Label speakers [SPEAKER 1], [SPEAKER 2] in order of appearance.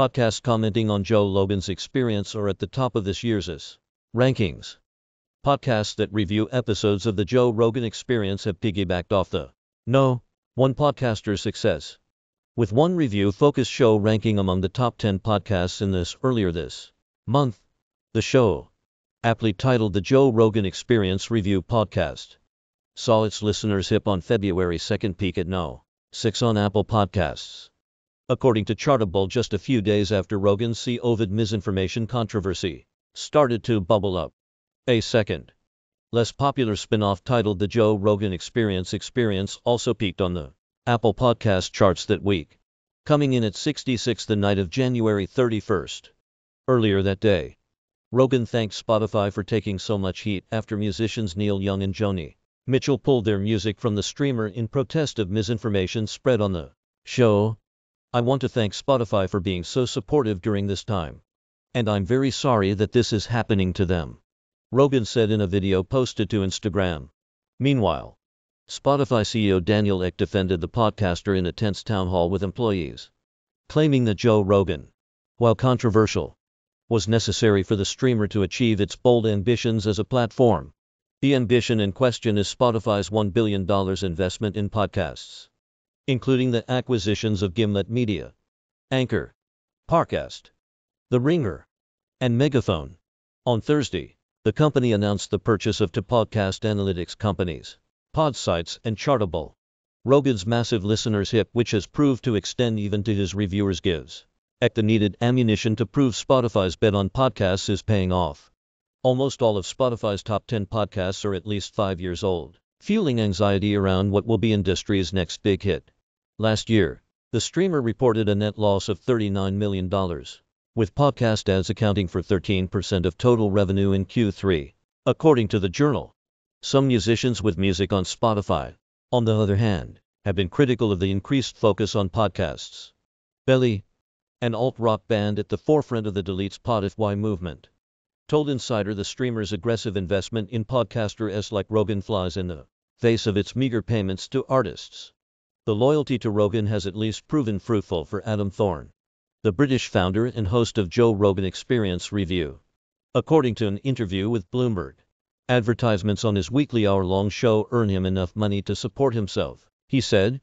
[SPEAKER 1] Podcasts commenting on Joe Logan's experience are at the top of this year's rankings. Podcasts that review episodes of the Joe Rogan Experience have piggybacked off the No. 1 podcaster's success, with one review-focused show ranking among the top 10 podcasts in this earlier this month. The show, aptly titled the Joe Rogan Experience Review Podcast, saw its listeners hip on February 2nd peak at No. 6 on Apple Podcasts. According to Chartable, just a few days after Rogan's COVID misinformation controversy started to bubble up, a second, less popular spin-off titled The Joe Rogan Experience also peaked on the Apple Podcast charts that week, coming in at 66th the night of January 31st. Earlier that day, Rogan thanked Spotify for taking so much heat after musicians Neil Young and Joni Mitchell pulled their music from the streamer in protest of misinformation spread on the show. "I want to thank Spotify for being so supportive during this time, and I'm very sorry that this is happening to them," Rogan said in a video posted to Instagram. Meanwhile, Spotify CEO Daniel Ek defended the podcaster in a tense town hall with employees, claiming that Joe Rogan, while controversial, was necessary for the streamer to achieve its bold ambitions as a platform. The ambition in question is Spotify's $1 billion investment in podcasts, including the acquisitions of Gimlet Media, Anchor, Parcast, The Ringer, and Megaphone. On Thursday, the company announced the purchase of two podcast analytics companies, Podsights and Chartable. Rogan's massive listeners hip, which has proved to extend even to his reviewers, gives Ek the needed ammunition to prove Spotify's bet on podcasts is paying off. Almost all of Spotify's top 10 podcasts are at least 5 years old, fueling anxiety around what will be industry's next big hit. Last year, the streamer reported a net loss of $39 million, with podcast ads accounting for 13% of total revenue in Q3, according to the Journal. Some musicians with music on Spotify, on the other hand, have been critical of the increased focus on podcasts. Belly, an alt-rock band at the forefront of the Delete Spotify movement, told Insider the streamer's aggressive investment in podcasters like Rogan flies in the face of its meager payments to artists. The loyalty to Rogan has at least proven fruitful for Adam Thorne, the British founder and host of Joe Rogan Experience Review. According to an interview with Bloomberg, advertisements on his weekly hour-long show earn him enough money to support himself, he said.